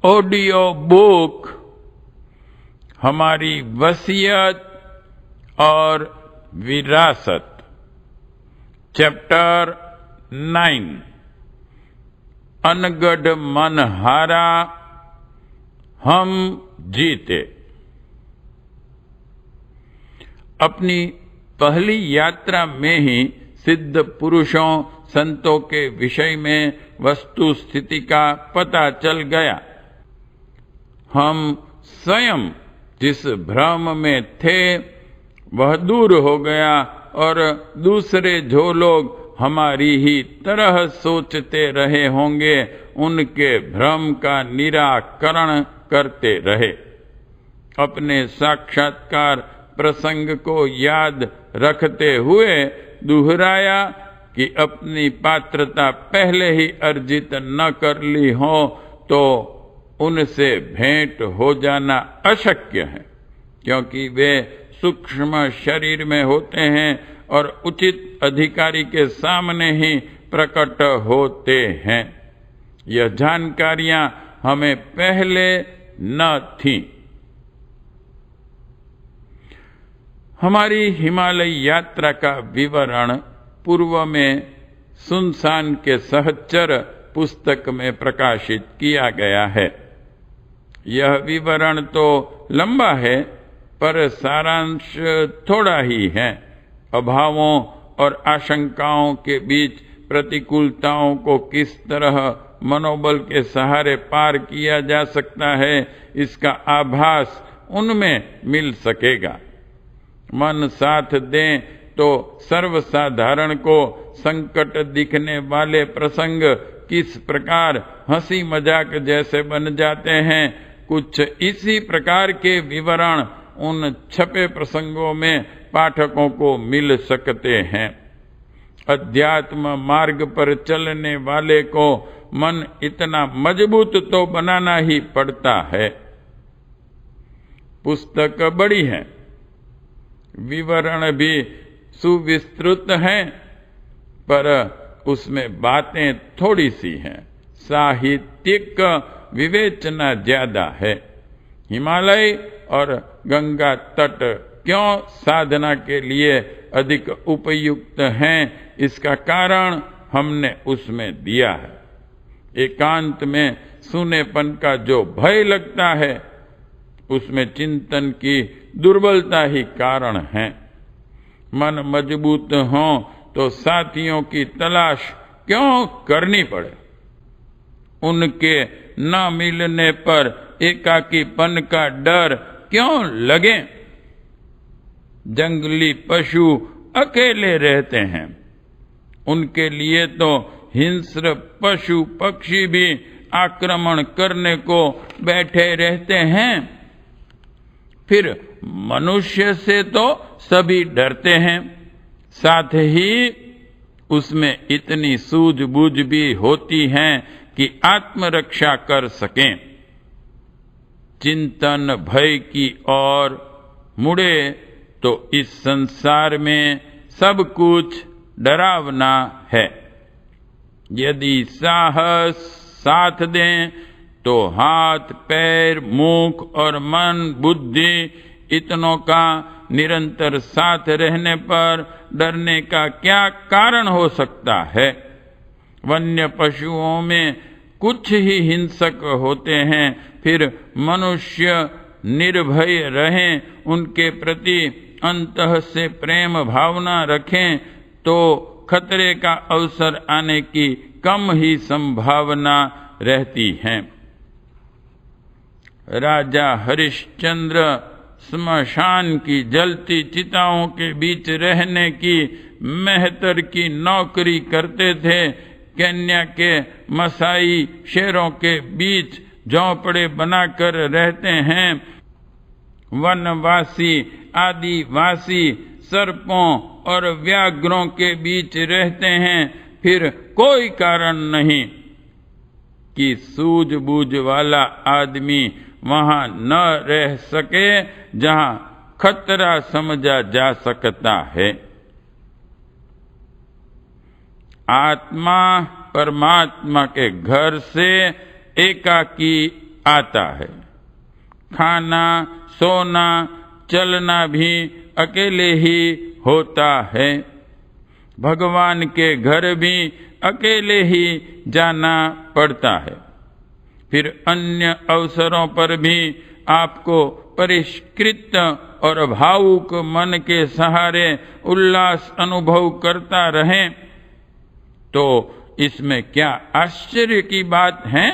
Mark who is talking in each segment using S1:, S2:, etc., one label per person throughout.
S1: Audio book हमारी वसीयत और विरासत। चैप्टर 9 अनगढ़ मन हारा हम जीते। अपनी पहली यात्रा में ही सिद्ध पुरुषों संतों के विषय में वस्तु स्थिति का पता चल गया। हम स्वयं जिस भ्रम में थे वह दूर हो गया और दूसरे जो लोग हमारी ही तरह सोचते रहे होंगे उनके भ्रम का निराकरण करते रहे। अपने साक्षात्कार प्रसंग को याद रखते हुए दोहराया कि अपनी पात्रता पहले ही अर्जित न कर ली हो तो उनसे भेंट हो जाना अशक्य है, क्योंकि वे सूक्ष्म शरीर में होते हैं और उचित अधिकारी के सामने ही प्रकट होते हैं। यह जानकारियां हमें पहले न थीं। हमारी हिमालय यात्रा का विवरण पूर्व में सुनसान के सहचर पुस्तक में प्रकाशित किया गया है। यह विवरण तो लंबा है पर सारांश थोड़ा ही है। अभावों और आशंकाओं के बीच प्रतिकूलताओं को किस तरह मनोबल के सहारे पार किया जा सकता है, इसका आभास उनमें मिल सकेगा। मन साथ दें तो सर्वसाधारण को संकट दिखने वाले प्रसंग किस प्रकार हंसी मजाक जैसे बन जाते हैं, कुछ इसी प्रकार के विवरण उन छपे प्रसंगों में पाठकों को मिल सकते हैं। अध्यात्म मार्ग पर चलने वाले को मन इतना मजबूत तो बनाना ही पड़ता है। पुस्तक बड़ी है, विवरण भी सुविस्तृत हैं, पर उसमें बातें थोड़ी सी हैं। साहित्यिक विवेचना ज्यादा है। हिमालय और गंगा तट क्यों साधना के लिए अधिक उपयुक्त हैं, इसका कारण हमने उसमें दिया है। एकांत में सूनेपन का जो भय लगता है उसमें चिंतन की दुर्बलता ही कारण है। मन मजबूत हो तो साथियों की तलाश क्यों करनी पड़े। उनके न मिलने पर एकाकीपन का डर क्यों लगे। जंगली पशु अकेले रहते हैं, उनके लिए तो हिंस्र पशु पक्षी भी आक्रमण करने को बैठे रहते हैं। फिर मनुष्य से तो सभी डरते हैं, साथ ही उसमें इतनी सूझबूझ भी होती है कि आत्मरक्षा कर सकें। चिंतन भय की ओर मुड़े तो इस संसार में सब कुछ डरावना है। यदि साहस साथ दें तो हाथ पैर मुख और मन बुद्धि इतनों का निरंतर साथ रहने पर डरने का क्या कारण हो सकता है। वन्य पशुओं में कुछ ही हिंसक होते हैं, फिर मनुष्य निर्भय रहें, उनके प्रति अंतः से प्रेम भावना रखें तो खतरे का अवसर आने की कम ही संभावना रहती है। राजा हरिश्चंद्र स्मशान की जलती चिताओं के बीच रहने की मेहतर की नौकरी करते थे। केन्या के मसाई शेरों के बीच झोंपड़े बनाकर रहते हैं। वनवासी आदिवासी सर्पों और व्याघ्रों के बीच रहते हैं। फिर कोई कारण नहीं कि सूझबूझ वाला आदमी वहां न रह सके जहां खतरा समझा जा सकता है। आत्मा परमात्मा के घर से एकाकी आता है। खाना, सोना, चलना भी अकेले ही होता है। भगवान के घर भी अकेले ही जाना पड़ता है। फिर अन्य अवसरों पर भी आपको परिष्कृत और भावुक मन के सहारे उल्लास अनुभव करता रहे, तो इसमें क्या आश्चर्य की बात है।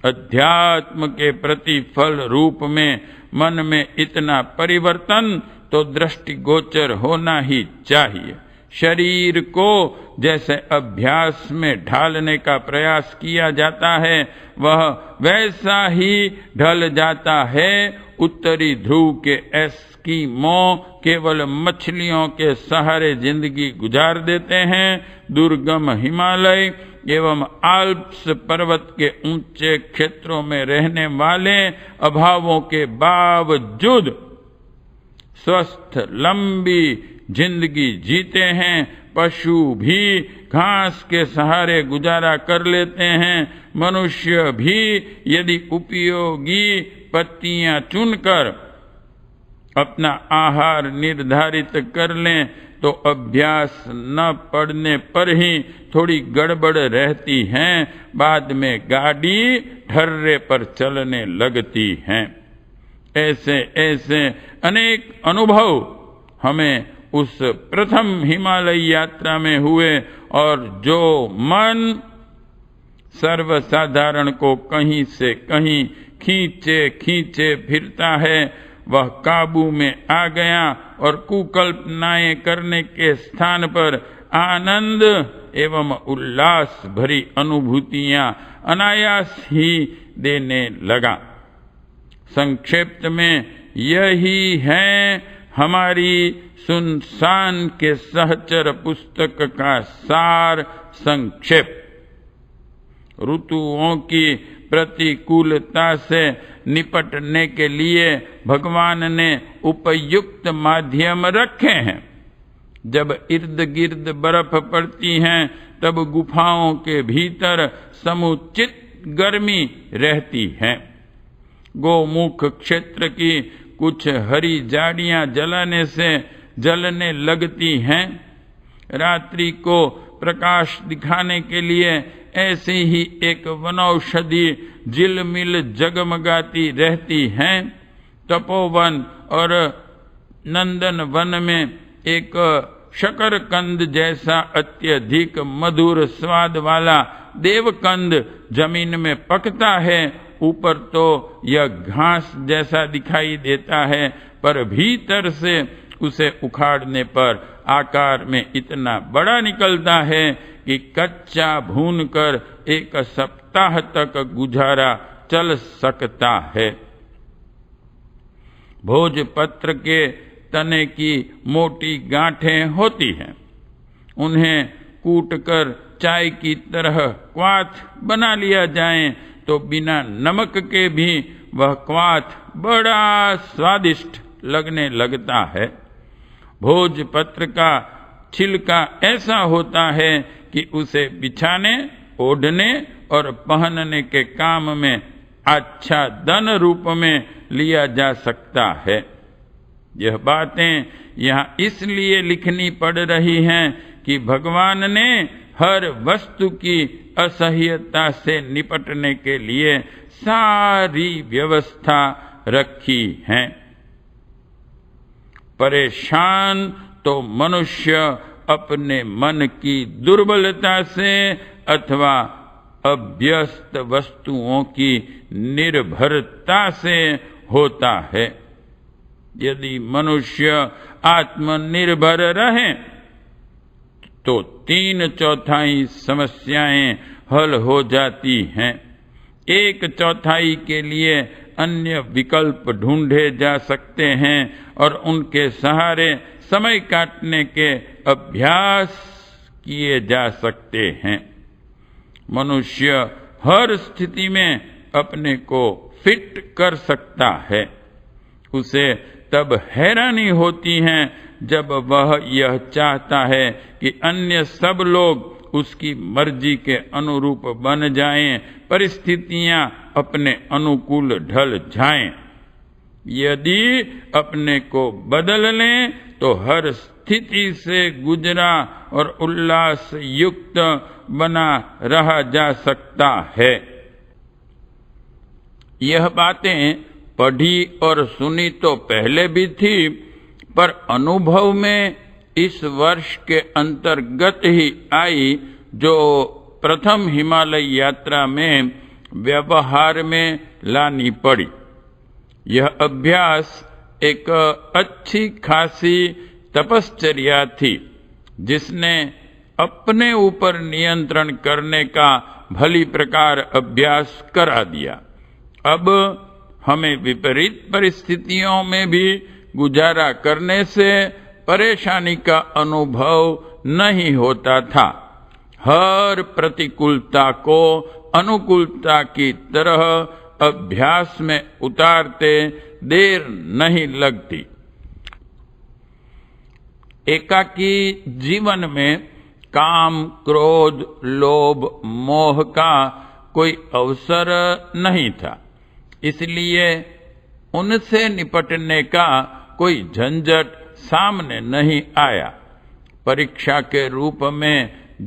S1: अध्यात्म के प्रतिफल रूप में मन में इतना परिवर्तन तो दृष्टिगोचर होना ही चाहिए। शरीर को जैसे अभ्यास में ढालने का प्रयास किया जाता है, वह वैसा ही ढल जाता है। उत्तरी ध्रुव के एस्किमो केवल मछलियों के सहारे जिंदगी गुजार देते हैं। दुर्गम हिमालय एवं आल्प्स पर्वत के ऊंचे क्षेत्रों में रहने वाले अभावों के बावजूद स्वस्थ लंबी जिंदगी जीते हैं। पशु भी घास के सहारे गुजारा कर लेते हैं। मनुष्य भी यदि उपयोगी पत्तियां चुनकर अपना आहार निर्धारित कर लें, तो अभ्यास न पड़ने पर ही थोड़ी गड़बड़ रहती है। बाद में गाड़ी ढर्रे पर चलने लगती है। ऐसे ऐसे अनेक अनुभव हमें उस प्रथम हिमालय यात्रा में हुए, और जो मन सर्वसाधारण को कहीं से कहीं खींचे खींचे फिरता है, वह काबू में आ गया और कुकल्पनाएं करने के स्थान पर आनंद एवं उल्लास भरी अनुभूतियां अनायास ही देने लगा। संक्षेप में यही है हमारी सुनसान के सहचर पुस्तक का सार संक्षेप। ऋतुओं की प्रतिकूलता से निपटने के लिए भगवान ने उपयुक्त माध्यम रखे हैं। जब इर्द गिर्द बर्फ पड़ती है, तब गुफाओं के भीतर समुचित गर्मी रहती है। गोमुख क्षेत्र की कुछ हरी झाड़ियां जलने लगती हैं। रात्रि को प्रकाश दिखाने के लिए ऐसी ही एक वनौषधि झिलमिल जगमगाती रहती है। तपोवन और नंदन वन में एक शकरकंद जैसा अत्यधिक मधुर स्वाद वाला देवकंद जमीन में पकता है। ऊपर तो यह घास जैसा दिखाई देता है, पर भीतर से उसे उखाड़ने पर आकार में इतना बड़ा निकलता है कि कच्चा भूनकर एक सप्ताह तक गुजारा चल सकता है। भोजपत्र के तने की मोटी गांठें होती हैं। उन्हें कूटकर चाय की तरह क्वाथ बना लिया जाए, तो बिना नमक के भी वह क्वाथ बड़ा स्वादिष्ट लगने लगता है। भोजपत्र का छिलका ऐसा होता है कि उसे बिछाने, ओढ़ने और पहनने के काम में आच्छादन रूप में लिया जा सकता है। यह बातें यहाँ इसलिए लिखनी पड़ रही हैं कि भगवान ने हर वस्तु की असह्यता से निपटने के लिए सारी व्यवस्था रखी है। परेशान तो मनुष्य अपने मन की दुर्बलता से अथवा अभ्यस्त वस्तुओं की निर्भरता से होता है। यदि मनुष्य आत्मनिर्भर रहे, तो 3/4 समस्याएं हल हो जाती हैं। 1/4 के लिए अन्य विकल्प ढूंढे जा सकते हैं और उनके सहारे समय काटने के अभ्यास किए जा सकते हैं। मनुष्य हर स्थिति में अपने को फिट कर सकता है। उसे तब हैरानी होती है जब वह यह चाहता है कि अन्य सब लोग उसकी मर्जी के अनुरूप बन जाएं, परिस्थितियां अपने अनुकूल ढल जाएं। यदि अपने को बदल लें तो हर स्थिति से गुजरा और उल्लास युक्त बना रहा जा सकता है। यह बातें पढ़ी और सुनी तो पहले भी थी, पर अनुभव में इस वर्ष के अंतर्गत ही आई, जो प्रथम हिमालय यात्रा में व्यवहार में लानी पड़ी। यह अभ्यास एक अच्छी खासी तपश्चर्या थी, जिसने अपने ऊपर नियंत्रण करने का भली प्रकार अभ्यास करा दिया। अब हमें विपरीत परिस्थितियों में भी गुजारा करने से परेशानी का अनुभव नहीं होता था। हर प्रतिकूलता को अनुकूलता की तरह अभ्यास में उतारते देर नहीं लगती। एकाकी जीवन में काम, क्रोध, लोभ, मोह का कोई अवसर नहीं था, इसलिए उनसे निपटने का कोई झंझट सामने नहीं आया। परीक्षा के रूप में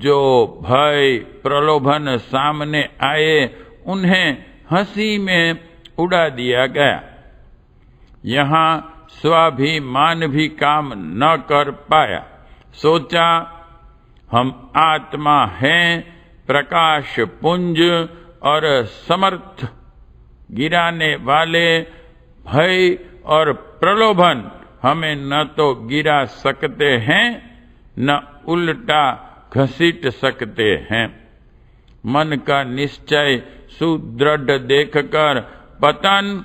S1: जो भय, प्रलोभन सामने आए, उन्हें हंसी में उड़ा दिया गया। यहाँ स्वाभिमान भी काम न कर पाया। सोचा, हम आत्मा हैं, प्रकाश पुंज और समर्थ गिराने वाले भय और प्रलोभन हमें न तो गिरा सकते हैं, न उल्टा घसीट सकते हैं। मन का निश्चय सुदृढ़ देखकर पतन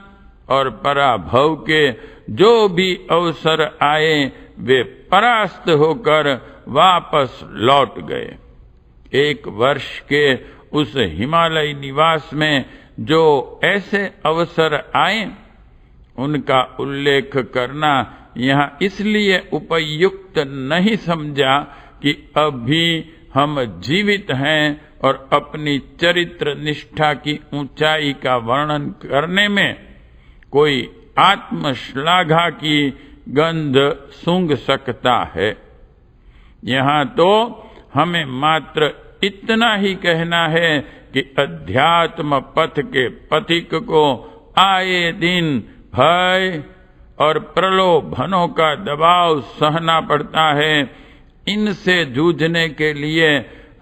S1: और पराभव के जो भी अवसर आए, वे परास्त होकर वापस लौट गए। एक वर्ष के उस हिमालय निवास में जो ऐसे अवसर आए, उनका उल्लेख करना यहाँ इसलिए उपयुक्त नहीं समझा कि अभी हम जीवित हैं और अपनी चरित्र निष्ठा की ऊंचाई का वर्णन करने में कोई आत्मश्लाघा की गंध सूंघ सकता है। यहाँ तो हमें मात्र इतना ही कहना है कि अध्यात्म पथ के पथिक को आए दिन भय और प्रलोभनों का दबाव सहना पड़ता है। इनसे जूझने के लिए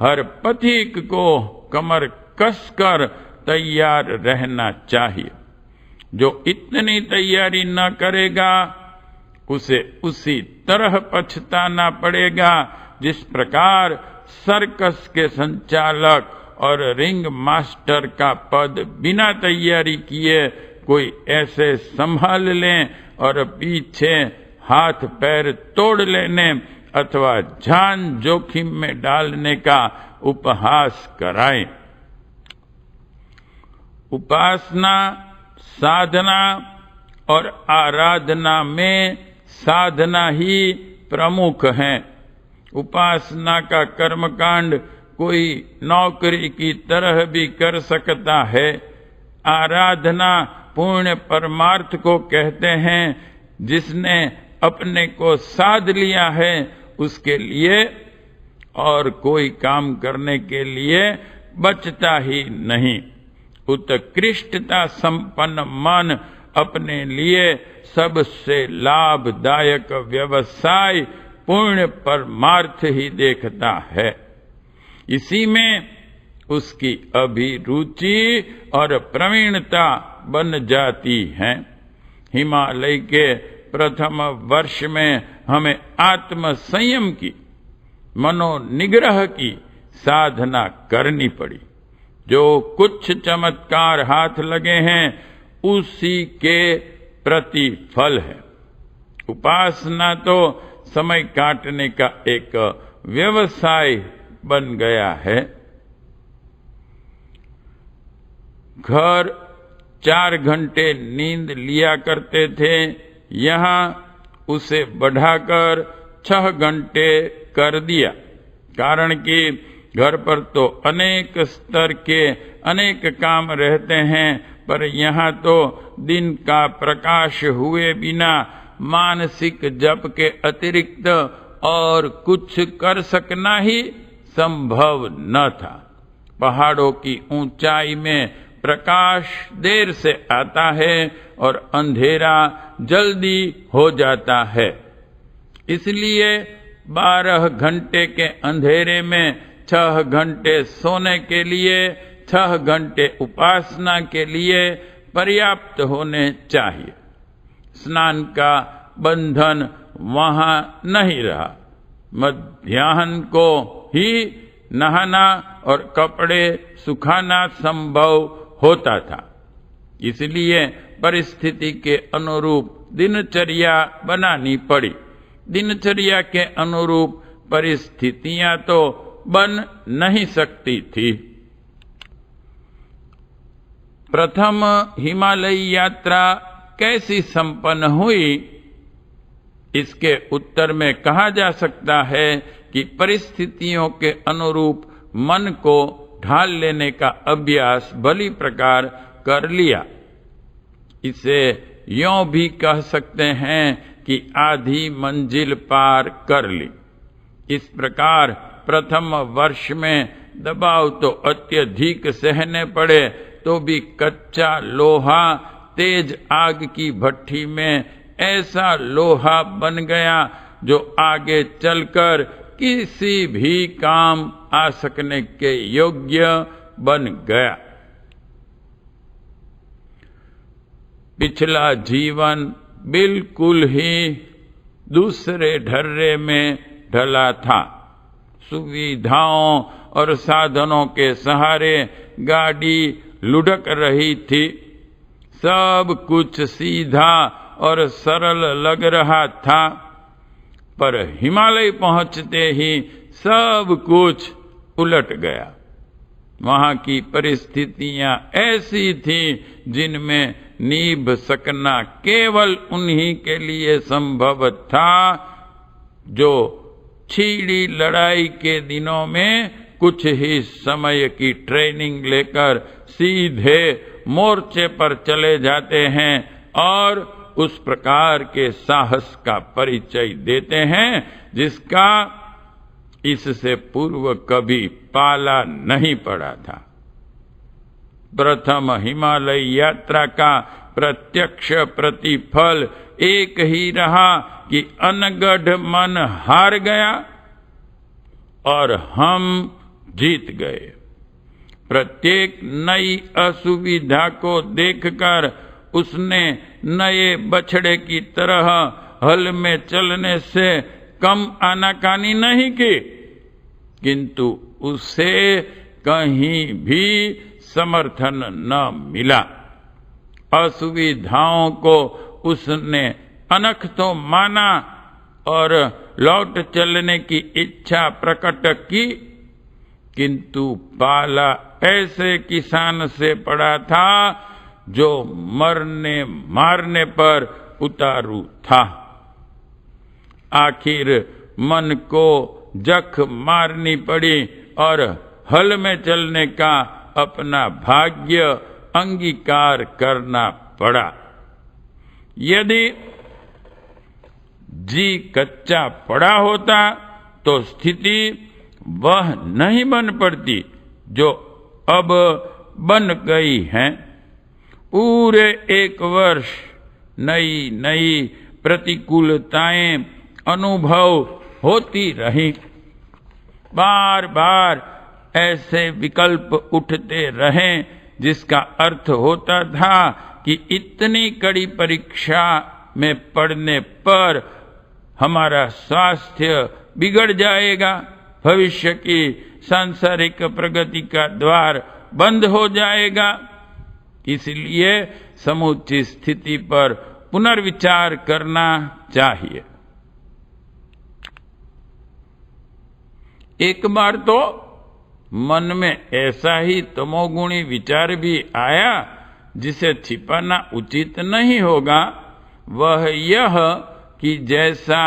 S1: हर पथिक को कमर कसकर तैयार रहना चाहिए। जो इतनी तैयारी न करेगा, उसे उसी तरह पछताना पड़ेगा जिस प्रकार सर्कस के संचालक और रिंग मास्टर का पद बिना तैयारी किए कोई ऐसे संभाल लें और पीछे हाथ पैर तोड़ लेने अथवा जान जोखिम में डालने का उपहास कराएं। उपासना, साधना और आराधना में साधना ही प्रमुख है। उपासना का कर्मकांड कोई नौकरी की तरह भी कर सकता है। आराधना पूर्ण परमार्थ को कहते हैं। जिसने अपने को साध लिया है, उसके लिए और कोई काम करने के लिए बचता ही नहीं। उत्कृष्टता संपन्न मन अपने लिए सबसे लाभदायक व्यवसाय पूर्ण परमार्थ ही देखता है। इसी में उसकी अभिरुचि और प्रवीणता बन जाती है। हिमालय के प्रथम वर्ष में हमें आत्म संयम की, मनोनिग्रह की साधना करनी पड़ी। जो कुछ चमत्कार हाथ लगे हैं, उसी के प्रतिफल है। उपासना तो समय काटने का एक व्यवसाय बन गया है। घर 4 घंटे नींद लिया करते थे, यहाँ उसे बढ़ाकर 6 घंटे कर दिया। कारण कि घर पर तो अनेक स्तर के अनेक काम रहते हैं, पर यहाँ तो दिन का प्रकाश हुए बिना मानसिक जप के अतिरिक्त और कुछ कर सकना ही संभव न था। पहाड़ों की ऊंचाई में प्रकाश देर से आता है और अंधेरा जल्दी हो जाता है। इसलिए 12 घंटे के अंधेरे में 6 घंटे सोने के लिए, 6 घंटे उपासना के लिए पर्याप्त होने चाहिए। स्नान का बंधन वहां नहीं रहा। मध्याह्न को ही नहाना और कपड़े सुखाना संभव होता था। इसलिए परिस्थिति के अनुरूप दिनचर्या बनानी पड़ी। दिनचर्या के अनुरूप परिस्थितियां तो बन नहीं सकती थी। प्रथम हिमालय यात्रा कैसी संपन्न हुई, इसके उत्तर में कहा जा सकता है कि परिस्थितियों के अनुरूप मन को ढाल लेने का अभ्यास भली प्रकार कर लिया। इसे यों भी कह सकते हैं कि आधी मंजिल पार कर ली। इस प्रकार प्रथम वर्ष में दबाव तो अत्यधिक सहने पड़े, तो भी कच्चा लोहा तेज आग की भट्ठी में ऐसा लोहा बन गया जो आगे चलकर किसी भी काम आ सकने के योग्य बन गया। पिछला जीवन बिल्कुल ही दूसरे ढर्रे में ढला था। सुविधाओं और साधनों के सहारे गाड़ी लुढ़क रही थी। सब कुछ सीधा और सरल लग रहा था, पर हिमालय पहुंचते ही सब कुछ उलट गया। वहां की परिस्थितियां ऐसी थीं जिनमें निभ सकना केवल उन्हीं के लिए संभव था जो छिड़ी लड़ाई के दिनों में कुछ ही समय की ट्रेनिंग लेकर सीधे मोर्चे पर चले जाते हैं और उस प्रकार के साहस का परिचय देते हैं जिसका इससे पूर्व कभी पाला नहीं पड़ा था। प्रथम हिमालय यात्रा का प्रत्यक्ष प्रतिफल एक ही रहा कि अनगढ़ मन हार गया और हम जीत गए। प्रत्येक नई असुविधा को देखकर उसने नए बछड़े की तरह हल में चलने से कम आनाकानी नहीं की, किंतु उसे कहीं भी समर्थन न मिला। असुविधाओं को उसने अनख तो माना और लौट चलने की इच्छा प्रकट की, किंतु पाला ऐसे किसान से पड़ा था जो मरने मारने पर उतारू था। आखिर मन को जख मारनी पड़ी और हल में चलने का अपना भाग्य अंगीकार करना पड़ा। यदि जी कच्चा पड़ा होता तो स्थिति वह नहीं बन पड़ती जो अब बन गई है। पूरे 1 वर्ष नई नई प्रतिकूलताएं अनुभव होती रही। बार बार ऐसे विकल्प उठते रहे जिसका अर्थ होता था कि इतनी कड़ी परीक्षा में पड़ने पर हमारा स्वास्थ्य बिगड़ जाएगा, भविष्य की सांसारिक प्रगति का द्वार बंद हो जाएगा। इसलिए समुचित स्थिति पर पुनर्विचार करना चाहिए। एक बार तो मन में ऐसा ही तमोगुणी विचार भी आया जिसे छिपाना उचित नहीं होगा। वह यह कि जैसा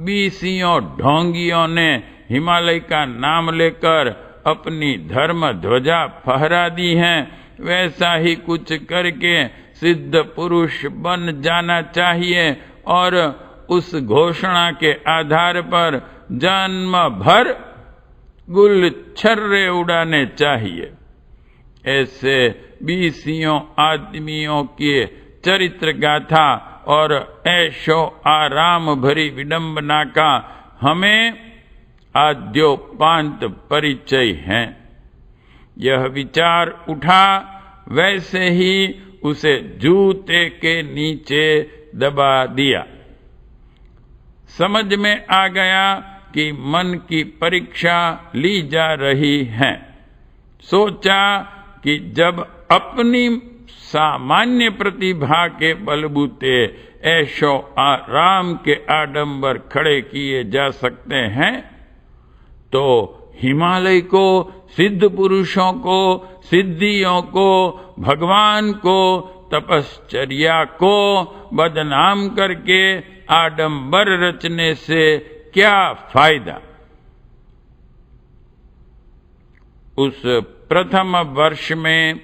S1: बीसियों ढोंगियों ने हिमालय का नाम लेकर अपनी धर्म ध्वजा फहरा दी है, वैसा ही कुछ करके सिद्ध पुरुष बन जाना चाहिए और उस घोषणा के आधार पर जन्म भर गुलछर्रे उड़ाने चाहिए। ऐसे 20 आदमियों की चरित्र गाथा और ऐशो आराम भरी विडंबना का हमें आद्योपांत परिचय है। यह विचार उठा, वैसे ही उसे जूते के नीचे दबा दिया। समझ में आ गया कि मन की परीक्षा ली जा रही है। सोचा कि जब अपनी सामान्य प्रतिभा के बलबूते ऐशो आराम के आडंबर खड़े किए जा सकते हैं, तो हिमालय को, सिद्ध पुरुषों को, सिद्धियों को, भगवान को, तपश्चर्या को बदनाम करके आडंबर रचने से क्या फायदा। उस प्रथम वर्ष में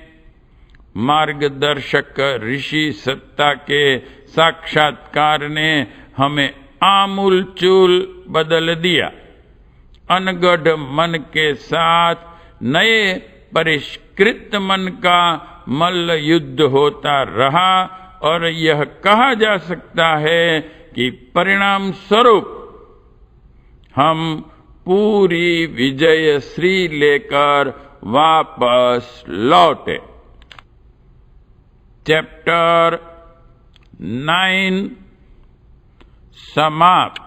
S1: मार्गदर्शक ऋषि सत्ता के साक्षात्कार ने हमें आमूलचूल बदल दिया। अनगढ़ मन के साथ नए परिष्कृत मन का मल्ल युद्ध होता रहा और यह कहा जा सकता है कि परिणाम स्वरूप हम पूरी विजय श्री लेकर वापस लौटे। चैप्टर 9 समाप्त।